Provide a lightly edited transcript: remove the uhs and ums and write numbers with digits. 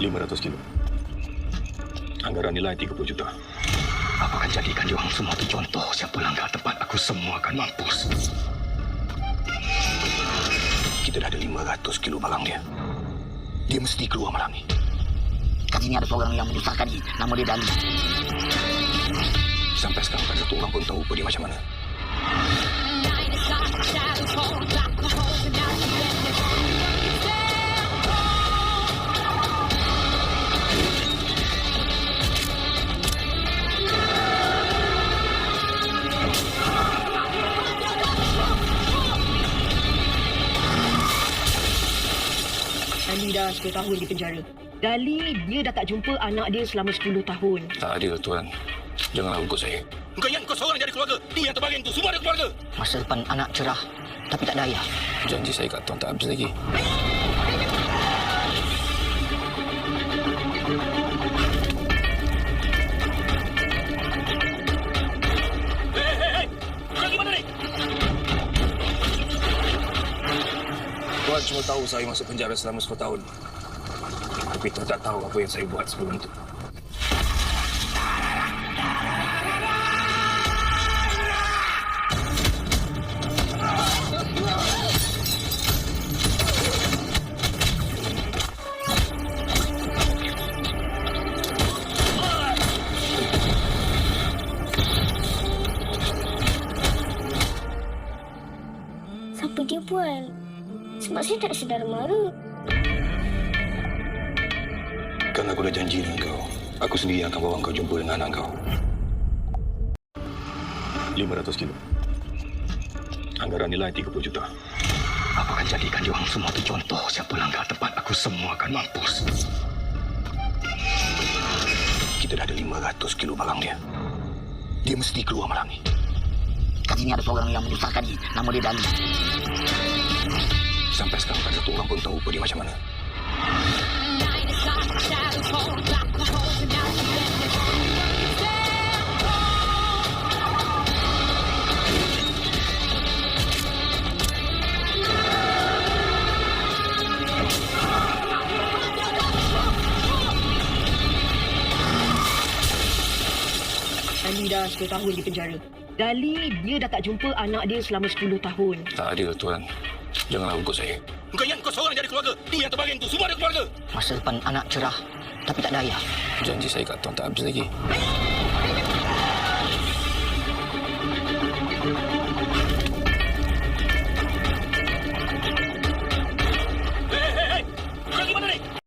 500 kilo. Anggaran nilai 30 juta. Aku akan jadikan diorang semua tu contoh. Siapa langgar tempat aku, semua akan mampus. Kita dah ada 500 kilo barang dia. Dia mesti keluar malam ni. Kat sini ada seorang yang menyusahkan dia. Nama dia Dali. Sampai sekarang tak ada satu orang pun tahu apa dia macam mana. Dali dah 10 tahun di penjara. Dali, dia dah tak jumpa anak dia selama 10 tahun. Tak adil, Tuan. Janganlah hukum saya. Bukan yang kau seorang jadi keluarga. Dia yang terbaring tu. Semua ada keluarga. Masa depan anak cerah. Tapi tak ada ayah. Janji saya kat Tuan tak habis lagi. Hei! Kau pergi mana ni? Tuan cuma tahu saya masuk penjara selama 10 tahun. Tapi Tuan tak tahu apa yang saya buat sebelum itu. Siapa dia buat? Sebab saya tak sedar mara. Kan aku dah janji dengan kau. Aku sendiri yang akan bawa kau jumpa dengan anak kau. 500 kilo. Anggaran nilai 30 juta. Aku akan jadikan diorang semua tu contoh. Siapa langgar tempat aku, semua akan mampus. Kita dah ada 500 kilo barang dia. Dia mesti keluar malam ni. Kat sini ada seorang yang menyusahkan dia. Nama dia Dali. Sampai sekarang tak ada satu orang pun tahu apa dia macam mana. Dali dah 10 tahun di penjara. Dali, dia dah tak jumpa anak dia selama 10 tahun. Tak adil, Tuan. Janganlah hukum saya. Bukan yang kau seorang jadi keluarga. Dia yang terbaring tu. Semua ada keluarga. Masa depan anak cerah. Tapi tak ada ayah. Janji saya kat Tuan tak habis lagi.